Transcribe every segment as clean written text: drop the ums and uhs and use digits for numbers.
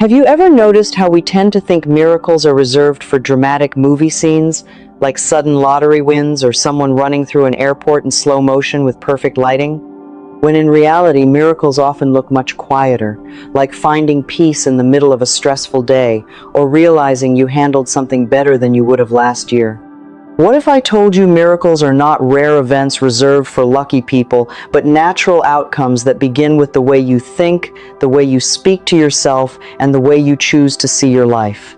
Have you ever noticed how we tend to think miracles are reserved for dramatic movie scenes, like sudden lottery wins or someone running through an airport in slow motion with perfect lighting? When in reality, miracles often look much quieter, like finding peace in the middle of a stressful day, or realizing you handled something better than you would have last year. What if I told you miracles are not rare events reserved for lucky people, but natural outcomes that begin with the way you think, the way you speak to yourself, and the way you choose to see your life?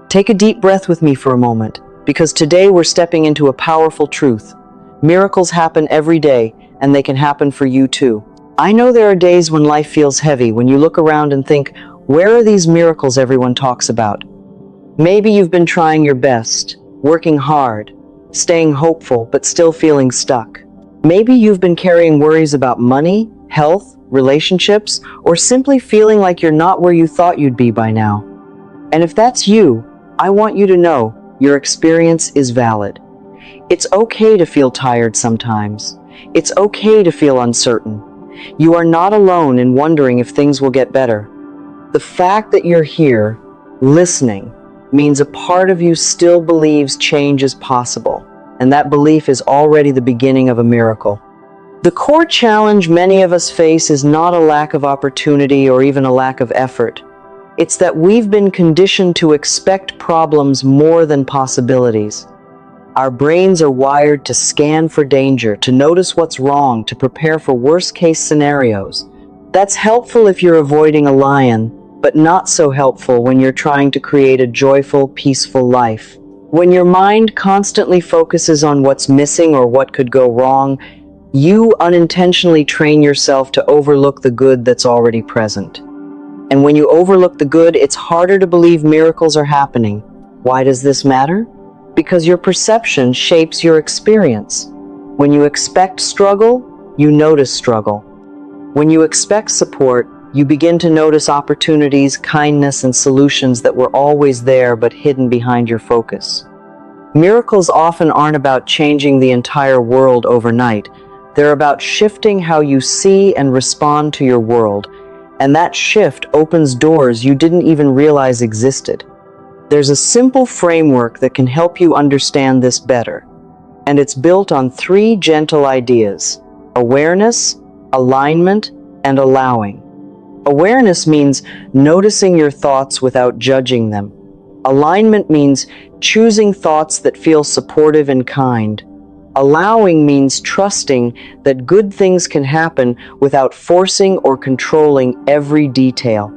Take a deep breath with me for a moment, because today we're stepping into a powerful truth. Miracles happen every day, and they can happen for you too. I know there are days when life feels heavy, when you look around and think, where are these miracles everyone talks about? Maybe you've been trying your best, working hard, staying hopeful, but still feeling stuck. Maybe you've been carrying worries about money, health, relationships, or simply feeling like you're not where you thought you'd be by now. And if that's you, I want you to know your experience is valid. It's okay to feel tired sometimes. It's okay to feel uncertain. You are not alone in wondering if things will get better. The fact that you're here, listening, means a part of you still believes change is possible, and that belief is already the beginning of a miracle. The core challenge many of us face is not a lack of opportunity or even a lack of effort. It's that we've been conditioned to expect problems more than possibilities. Our brains are wired to scan for danger, to notice what's wrong, to prepare for worst-case scenarios. That's helpful if you're avoiding a lion, but not so helpful when you're trying to create a joyful, peaceful life. When your mind constantly focuses on what's missing or what could go wrong, you unintentionally train yourself to overlook the good that's already present. And when you overlook the good, it's harder to believe miracles are happening. Why does this matter? Because your perception shapes your experience. When you expect struggle, you notice struggle. When you expect support, you begin to notice opportunities, kindness, and solutions that were always there but hidden behind your focus. Miracles often aren't about changing the entire world overnight. They're about shifting how you see and respond to your world, and that shift opens doors you didn't even realize existed. There's a simple framework that can help you understand this better, and it's built on 3 gentle ideas: awareness, alignment, and allowing. Awareness means noticing your thoughts without judging them. Alignment means choosing thoughts that feel supportive and kind. Allowing means trusting that good things can happen without forcing or controlling every detail.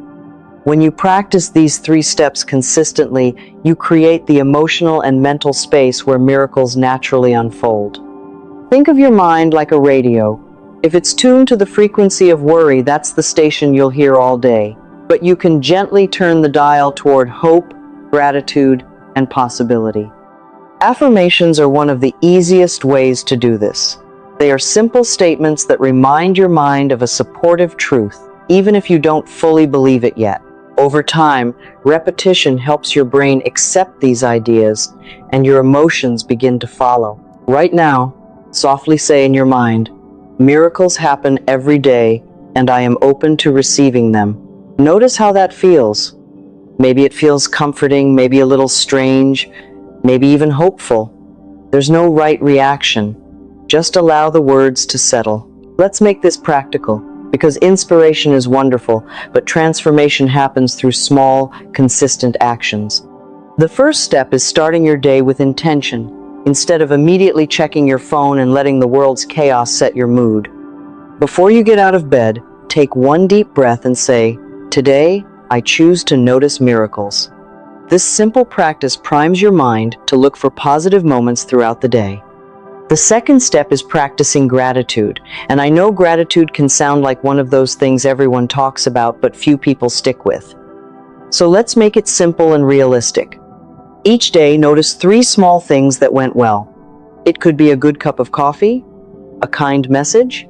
When you practice these 3 steps consistently, you create the emotional and mental space where miracles naturally unfold. Think of your mind like a radio. If it's tuned to the frequency of worry, that's the station you'll hear all day. But you can gently turn the dial toward hope, gratitude, and possibility. Affirmations are one of the easiest ways to do this. They are simple statements that remind your mind of a supportive truth, even if you don't fully believe it yet. Over time, repetition helps your brain accept these ideas, and your emotions begin to follow. Right now, softly say in your mind, "Miracles happen every day, and I am open to receiving them." Notice how that feels. Maybe it feels comforting, maybe a little strange, maybe even hopeful. There's no right reaction. Just allow the words to settle. Let's make this practical, because inspiration is wonderful, but transformation happens through small, consistent actions. The first step is starting your day with intention, instead of immediately checking your phone and letting the world's chaos set your mood. Before you get out of bed, take 1 deep breath and say, "Today, I choose to notice miracles." This simple practice primes your mind to look for positive moments throughout the day. The second step is practicing gratitude, and I know gratitude can sound like one of those things everyone talks about but few people stick with. So let's make it simple and realistic. Each day, notice 3 small things that went well. It could be a good cup of coffee, a kind message,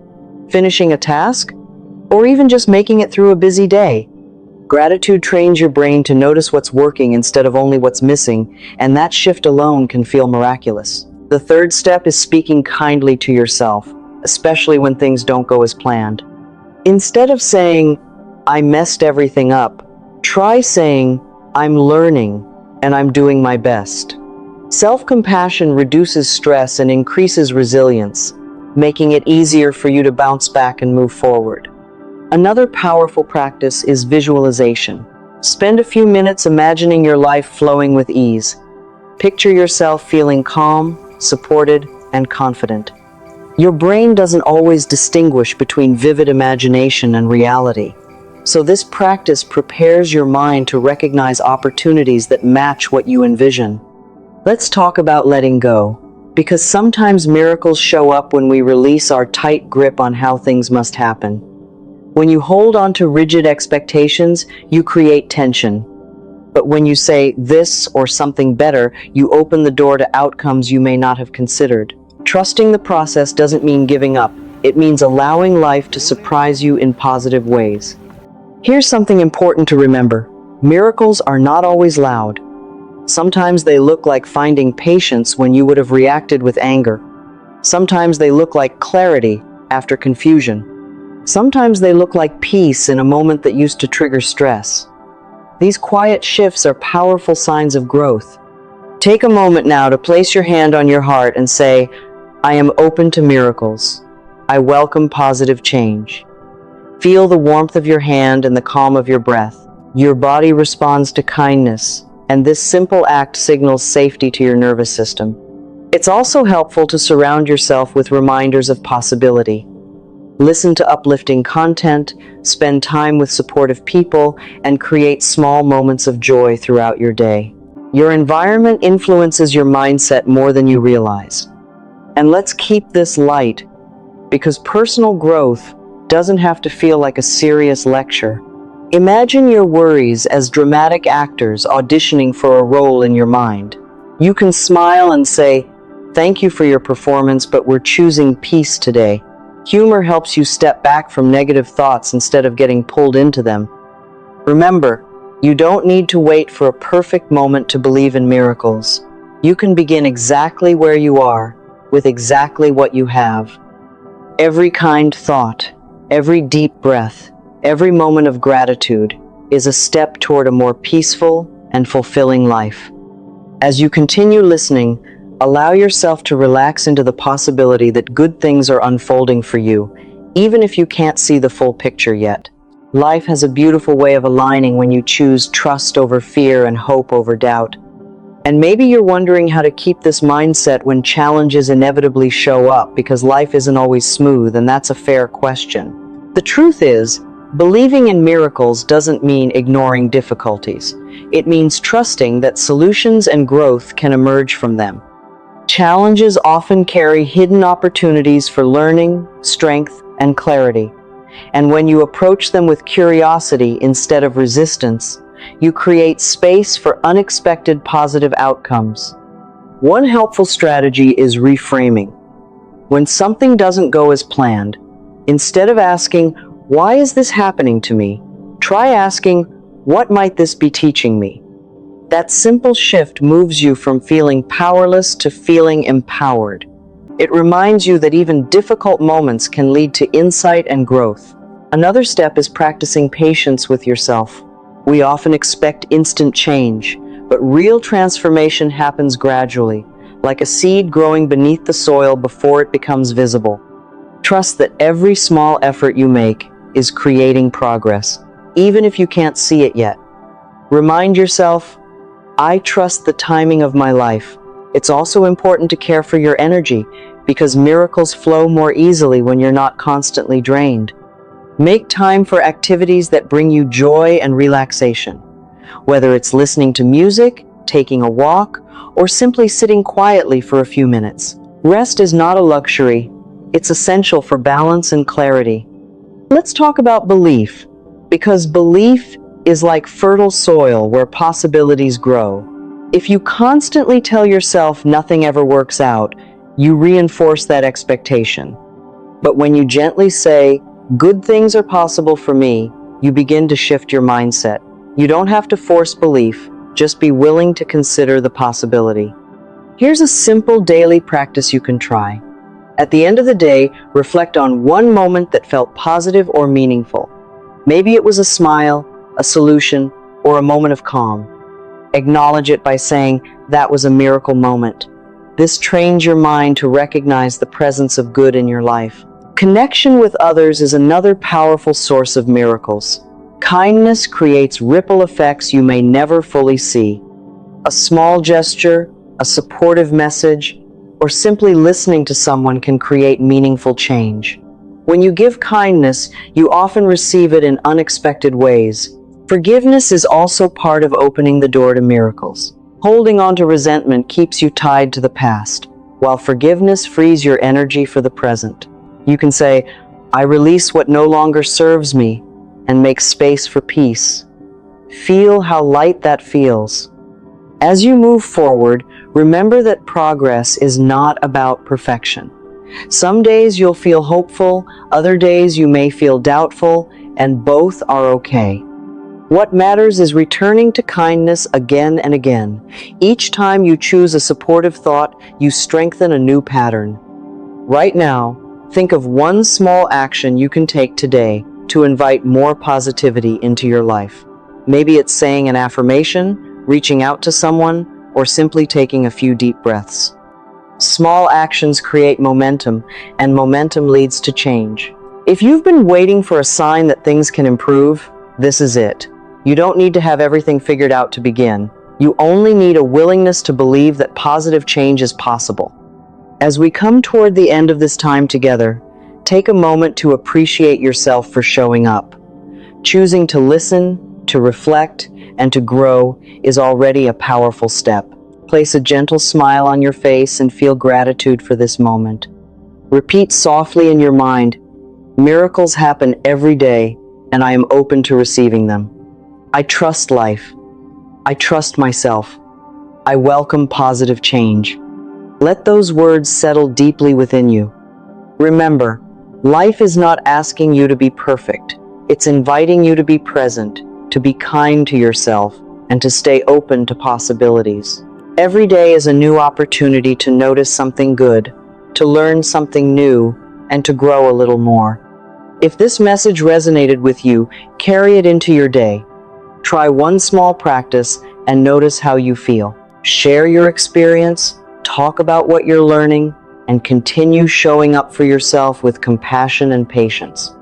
finishing a task, or even just making it through a busy day. Gratitude trains your brain to notice what's working instead of only what's missing, and that shift alone can feel miraculous. The third step is speaking kindly to yourself, especially when things don't go as planned. Instead of saying, "I messed everything up," Try saying, "I'm learning and I'm doing my best." Self-compassion reduces stress and increases resilience, making it easier for you to bounce back and move forward. Another powerful practice is visualization. Spend a few minutes imagining your life flowing with ease. Picture yourself feeling calm, supported, and confident. Your brain doesn't always distinguish between vivid imagination and reality. So this practice prepares your mind to recognize opportunities that match what you envision. Let's talk about letting go, because sometimes miracles show up when we release our tight grip on how things must happen. When you hold on to rigid expectations, you create tension. But when you say this or something better, you open the door to outcomes you may not have considered. Trusting the process doesn't mean giving up. It means allowing life to surprise you in positive ways. Here's something important to remember. Miracles are not always loud. Sometimes they look like finding patience when you would have reacted with anger. Sometimes they look like clarity after confusion. Sometimes they look like peace in a moment that used to trigger stress. These quiet shifts are powerful signs of growth. Take a moment now to place your hand on your heart and say, "I am open to miracles. I welcome positive change." Feel the warmth of your hand and the calm of your breath. Your body responds to kindness, and this simple act signals safety to your nervous system. It's also helpful to surround yourself with reminders of possibility. Listen to uplifting content, spend time with supportive people, and create small moments of joy throughout your day. Your environment influences your mindset more than you realize. And let's keep this light, because personal growth doesn't have to feel like a serious lecture. Imagine your worries as dramatic actors auditioning for a role in your mind. You can smile and say, "Thank you for your performance, but we're choosing peace today." Humor helps you step back from negative thoughts instead of getting pulled into them. Remember, you don't need to wait for a perfect moment to believe in miracles. You can begin exactly where you are, with exactly what you have. Every kind thought, every deep breath, every moment of gratitude is a step toward a more peaceful and fulfilling life. As you continue listening, allow yourself to relax into the possibility that good things are unfolding for you, even if you can't see the full picture yet. Life has a beautiful way of aligning when you choose trust over fear and hope over doubt. And maybe you're wondering how to keep this mindset when challenges inevitably show up, because life isn't always smooth, and that's a fair question. The truth is, believing in miracles doesn't mean ignoring difficulties. It means trusting that solutions and growth can emerge from them. Challenges often carry hidden opportunities for learning, strength, and clarity. And when you approach them with curiosity instead of resistance, you create space for unexpected positive outcomes. One helpful strategy is reframing. When something doesn't go as planned, instead of asking, "Why is this happening to me?" try asking, "What might this be teaching me?" That simple shift moves you from feeling powerless to feeling empowered. It reminds you that even difficult moments can lead to insight and growth. Another step is practicing patience with yourself. We often expect instant change, but real transformation happens gradually, like a seed growing beneath the soil before it becomes visible. Trust that every small effort you make is creating progress, even if you can't see it yet. Remind yourself, "I trust the timing of my life." It's also important to care for your energy, because miracles flow more easily when you're not constantly drained. Make time for activities that bring you joy and relaxation. Whether it's listening to music, taking a walk, or simply sitting quietly for a few minutes. Rest is not a luxury. It's essential for balance and clarity. Let's talk about belief, because belief is like fertile soil where possibilities grow. If you constantly tell yourself nothing ever works out, you reinforce that expectation. But when you gently say, "Good things are possible for me," you begin to shift your mindset. You don't have to force belief, just be willing to consider the possibility. Here's a simple daily practice you can try. At the end of the day, reflect on one moment that felt positive or meaningful. Maybe it was a smile, a solution, or a moment of calm. Acknowledge it by saying, "That was a miracle moment." This trains your mind to recognize the presence of good in your life. Connection with others is another powerful source of miracles. Kindness creates ripple effects you may never fully see. A small gesture, a supportive message, or simply listening to someone can create meaningful change. When you give kindness, you often receive it in unexpected ways. Forgiveness is also part of opening the door to miracles. Holding on to resentment keeps you tied to the past, while forgiveness frees your energy for the present. You can say, "I release what no longer serves me," and make space for peace. Feel how light that feels. As you move forward, remember that progress is not about perfection. Some days you'll feel hopeful, other days you may feel doubtful, and both are okay. What matters is returning to kindness again and again. Each time you choose a supportive thought, you strengthen a new pattern. Right now, think of one small action you can take today to invite more positivity into your life. Maybe it's saying an affirmation, reaching out to someone, or simply taking a few deep breaths. Small actions create momentum, and momentum leads to change. If you've been waiting for a sign that things can improve, this is it. You don't need to have everything figured out to begin. You only need a willingness to believe that positive change is possible. As we come toward the end of this time together, take a moment to appreciate yourself for showing up. Choosing to listen, to reflect, and to grow is already a powerful step. Place a gentle smile on your face and feel gratitude for this moment. Repeat softly in your mind, "Miracles happen every day, and I am open to receiving them. I trust life. I trust myself. I welcome positive change." Let those words settle deeply within you. Remember, life is not asking you to be perfect. It's inviting you to be present, to be kind to yourself, and to stay open to possibilities. Every day is a new opportunity to notice something good, to learn something new, and to grow a little more. If this message resonated with you, carry it into your day. Try one small practice and notice how you feel. Share your experience, talk about what you're learning, and continue showing up for yourself with compassion and patience.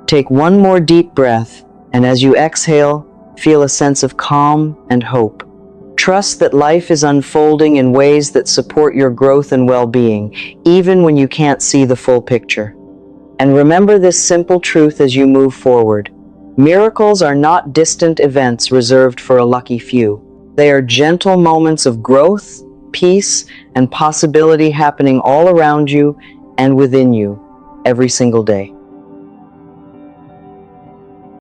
Take one more deep breath, and as you exhale, feel a sense of calm and hope. Trust that life is unfolding in ways that support your growth and well-being, even when you can't see the full picture. And remember this simple truth as you move forward. Miracles are not distant events reserved for a lucky few. They are gentle moments of growth, peace, and possibility happening all around you and within you every single day.